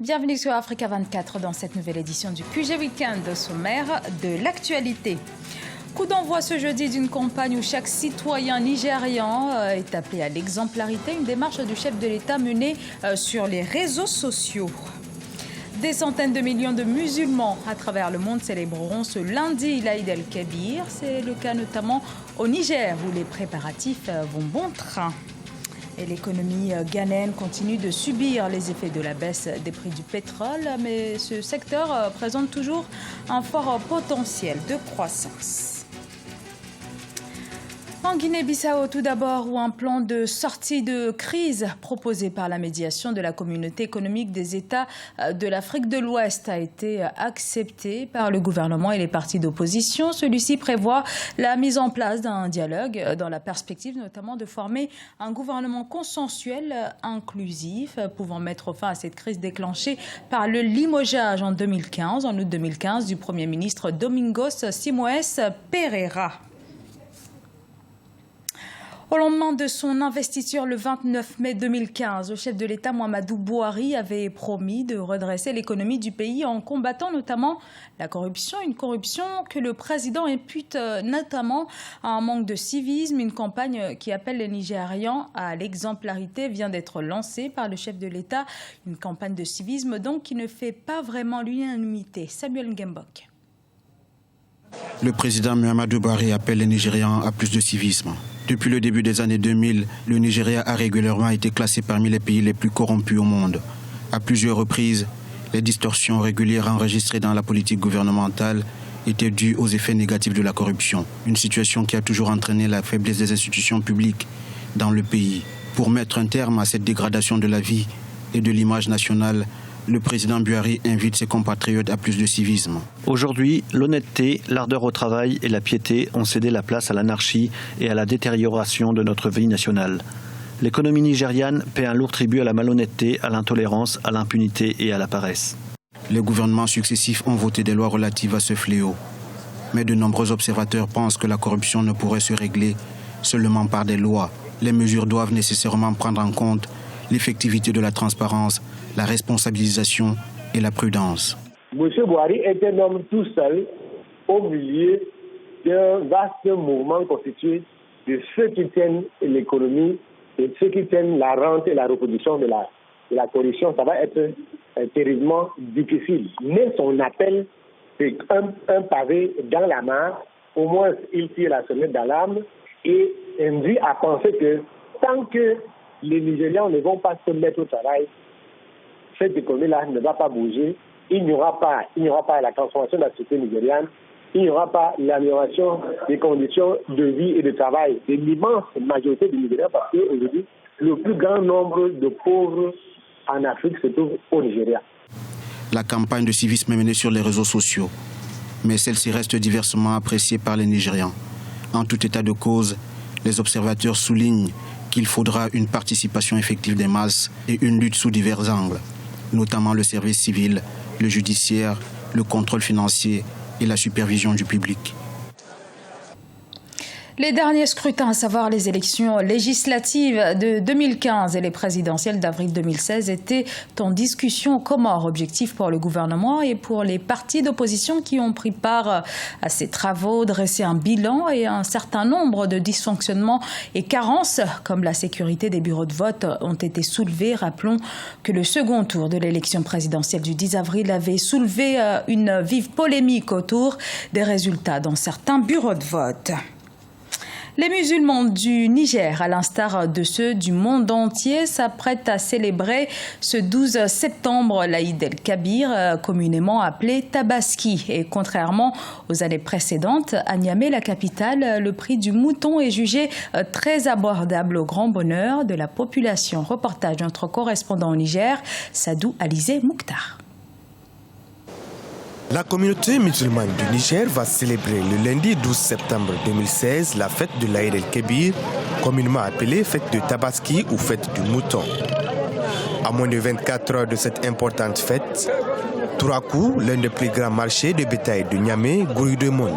Bienvenue sur Africa 24 dans cette nouvelle édition du QG Weekend, au sommaire de l'actualité. Coup d'envoi ce jeudi d'une campagne où chaque citoyen nigérian est appelé à l'exemplarité, une démarche du chef de l'État menée sur les réseaux sociaux. Des centaines de millions de musulmans à travers le monde célébreront ce lundi l'Aïd el-Kébir. C'est le cas notamment au Niger où les préparatifs vont bon train. Et l'économie ghanéenne continue de subir les effets de la baisse des prix du pétrole, mais ce secteur présente toujours un fort potentiel de croissance. En Guinée-Bissau, tout d'abord, où un plan de sortie de crise proposé par la médiation de la communauté économique des États de l'Afrique de l'Ouest a été accepté par le gouvernement et les partis d'opposition. Celui-ci prévoit la mise en place d'un dialogue dans la perspective notamment de former un gouvernement consensuel inclusif pouvant mettre fin à cette crise déclenchée par le limogeage en août 2015, du Premier ministre Domingos Simoes Pereira. Au lendemain de son investiture le 29 mai 2015, le chef de l'État Muhammadu Buhari avait promis de redresser l'économie du pays en combattant notamment la corruption, une corruption que le président impute notamment à un manque de civisme. Une campagne qui appelle les Nigérians à l'exemplarité vient d'être lancée par le chef de l'État, une campagne de civisme donc qui ne fait pas vraiment l'unanimité. Samuel Ngembok. Le président Muhammadu Buhari appelle les Nigérians à plus de civisme. Depuis le début des années 2000, le Nigeria a régulièrement été classé parmi les pays les plus corrompus au monde. À plusieurs reprises, les distorsions régulières enregistrées dans la politique gouvernementale étaient dues aux effets négatifs de la corruption. Une situation qui a toujours entraîné la faiblesse des institutions publiques dans le pays. Pour mettre un terme à cette dégradation de la vie et de l'image nationale, le président Buhari invite ses compatriotes à plus de civisme. Aujourd'hui, l'honnêteté, l'ardeur au travail et la piété ont cédé la place à l'anarchie et à la détérioration de notre vie nationale. L'économie nigériane paie un lourd tribut à la malhonnêteté, à l'intolérance, à l'impunité et à la paresse. Les gouvernements successifs ont voté des lois relatives à ce fléau. Mais de nombreux observateurs pensent que la corruption ne pourrait se régler seulement par des lois. Les mesures doivent nécessairement prendre en compte l'effectivité de la transparence, la responsabilisation et la prudence. M. Buhari est un homme tout seul au milieu d'un vaste mouvement constitué de ceux qui tiennent l'économie et ceux qui tiennent la rente et la reproduction de la corruption. Ça va être terriblement difficile. Mais son appel, c'est un pavé dans la mare. Au moins, il tire la sonnette d'alarme et induit à penser que tant que les Nigérians ne vont pas se mettre au travail, cette économie-là ne va pas bouger. Il n'y aura pas la transformation de la société nigériane. Il n'y aura pas l'amélioration des conditions de vie et de travail de l'immense majorité des Nigériens, parce qu'aujourd'hui, le plus grand nombre de pauvres en Afrique se trouve au Nigeria. La campagne de civisme est menée sur les réseaux sociaux, mais celle-ci reste diversement appréciée par les Nigérians. En tout état de cause, les observateurs soulignent qu'il faudra une participation effective des masses et une lutte sous divers angles, notamment le service civil, le judiciaire, le contrôle financier et la supervision du public. Les derniers scrutins, à savoir les élections législatives de 2015 et les présidentielles d'avril 2016, étaient en discussion aux Comores. Objectif pour le gouvernement et pour les partis d'opposition qui ont pris part à ces travaux, dresser un bilan et un certain nombre de dysfonctionnements et carences, comme la sécurité des bureaux de vote, ont été soulevés. Rappelons que le second tour de l'élection présidentielle du 10 avril avait soulevé une vive polémique autour des résultats dans certains bureaux de vote. Les musulmans du Niger, à l'instar de ceux du monde entier, s'apprêtent à célébrer ce 12 septembre l'Aïd el-Kébir, communément appelé Tabaski. Et contrairement aux années précédentes, à Niamey, la capitale, le prix du mouton est jugé très abordable au grand bonheur de la population. Reportage de notre correspondant au Niger, Sadou Alizé Mouktar. La communauté musulmane du Niger va célébrer le lundi 12 septembre 2016 la fête de l'Aïd el-Kébir, communément appelée fête de Tabaski ou fête du mouton. À moins de 24 heures de cette importante fête, Tourakou, l'un des plus grands marchés de bétail de Niamey, grouille de monde.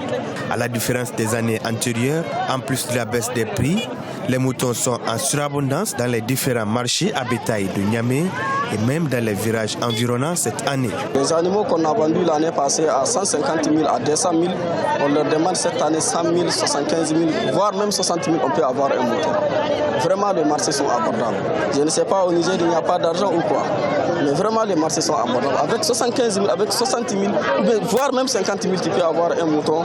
À la différence des années antérieures, en plus de la baisse des prix, Les moutons sont en surabondance dans les différents marchés à bétail de Niamey et même dans les virages environnants cette année. Les animaux qu'on a vendus l'année passée à 150 000, à 200 000, on leur demande cette année 100 000, 75 000, voire même 60 000, on peut avoir un mouton. Vraiment, les marchés sont abordables. Je ne sais pas, au Niger, il n'y a pas d'argent ou quoi. Mais vraiment, les marchés sont abordables. Avec 75 000, avec 60 000, voire même 50 000, tu peux avoir un mouton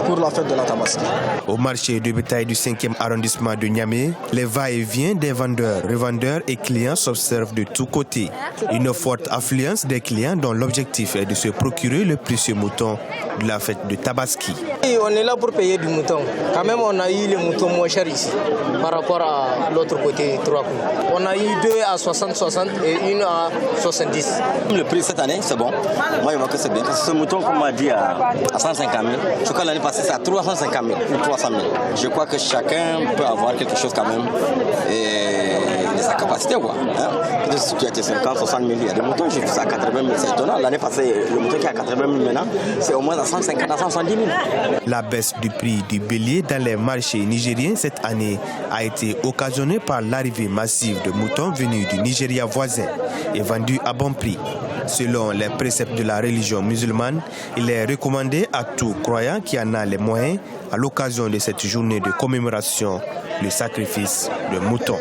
pour la fête de la Tabaski. Au marché de bétail du 5e arrondissement de Niamey, les va-et-vient des vendeurs, revendeurs et clients s'observent de tous côtés. Une forte affluence des clients dont l'objectif est de se procurer le précieux mouton de la fête de Tabaski. Et on est là pour payer du mouton. Quand même, on a eu les moutons moins chers ici par rapport à l'autre côté, 3 coups. On a eu 2 à 60-60 et une à 70. Le prix cette année, c'est bon. Moi, je vois que c'est bien. Ce mouton qu'on m'a dit à 150 000, je crois que l'année passée, c'est à 350 000 ou 300 000. Je crois que chacun peut avoir quelque chose quand même et de sa capacité, quoi. Si tu as 50, 60 000, il y a des moutons, j'ai vu ça à 80 000, c'est étonnant. L'année passée, le mouton qui est à 80 000 maintenant, c'est au moins à 150 à 170 000. La baisse du prix du bélier dans les marchés nigériens cette année a été occasionnée par l'arrivée massive de moutons venus du Nigeria voisin et vendus à bon prix. Selon les préceptes de la religion musulmane, il est recommandé à tout croyant qui en a les moyens, à l'occasion de cette journée de commémoration, le sacrifice de moutons.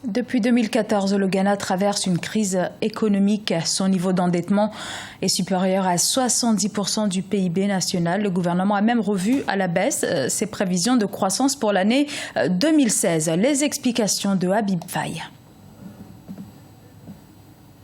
Depuis 2014, le Ghana traverse une crise économique. Son niveau d'endettement est supérieur à 70% du PIB national. Le gouvernement a même revu à la baisse ses prévisions de croissance pour l'année 2016. Les explications de Habib Faye.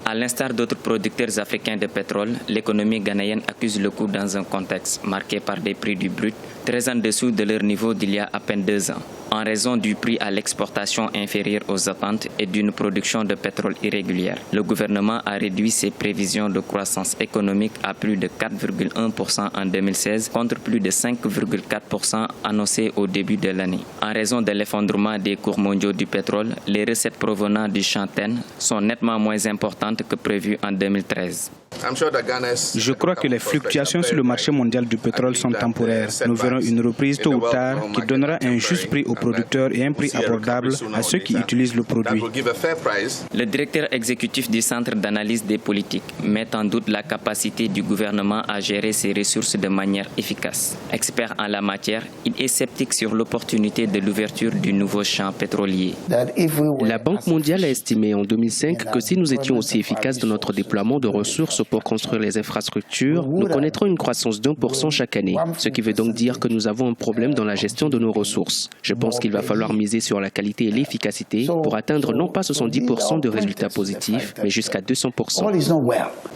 À l'instar d'autres producteurs africains de pétrole, l'économie ghanéenne accuse le coup dans un contexte marqué par des prix du brut très en dessous de leur niveau d'il y a à peine 2 ans. En raison du prix à l'exportation inférieur aux attentes et d'une production de pétrole irrégulière, le gouvernement a réduit ses prévisions de croissance économique à plus de 4,1% en 2016 contre plus de 5,4% annoncés au début de l'année. En raison de l'effondrement des cours mondiaux du pétrole, les recettes provenant du Chanten sont nettement moins importantes que prévu en 2013. Je crois que les fluctuations sur le marché mondial du pétrole sont temporaires. Nous verrons une reprise tôt ou tard qui donnera un juste prix aux producteurs et un prix abordable à ceux qui utilisent le produit. Le directeur exécutif du Centre d'analyse des politiques met en doute la capacité du gouvernement à gérer ses ressources de manière efficace. Expert en la matière, il est sceptique sur l'opportunité de l'ouverture du nouveau champ pétrolier. La Banque mondiale a estimé en 2005 que si nous étions aussi efficaces dans notre déploiement de ressources pour construire les infrastructures, nous connaîtrons une croissance d'1% chaque année, ce qui veut donc dire que nous avons un problème dans la gestion de nos ressources. Je pense qu'il va falloir miser sur la qualité et l'efficacité pour atteindre non pas 70% de résultats positifs, mais jusqu'à 200%.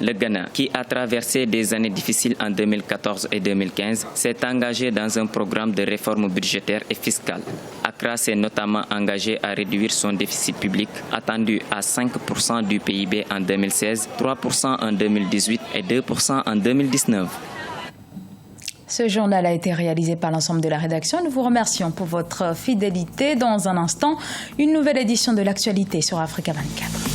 Le Ghana, qui a traversé des années difficiles en 2014 et 2015, s'est engagé dans un programme de réforme budgétaire et fiscale. Accra s'est notamment engagé à réduire son déficit public, attendu à 5% du PIB en 2016, 3% en 2018 et 2% en 2019. Ce journal a été réalisé par l'ensemble de la rédaction. Nous vous remercions pour votre fidélité. Dans un instant, une nouvelle édition de l'actualité sur Africa 24.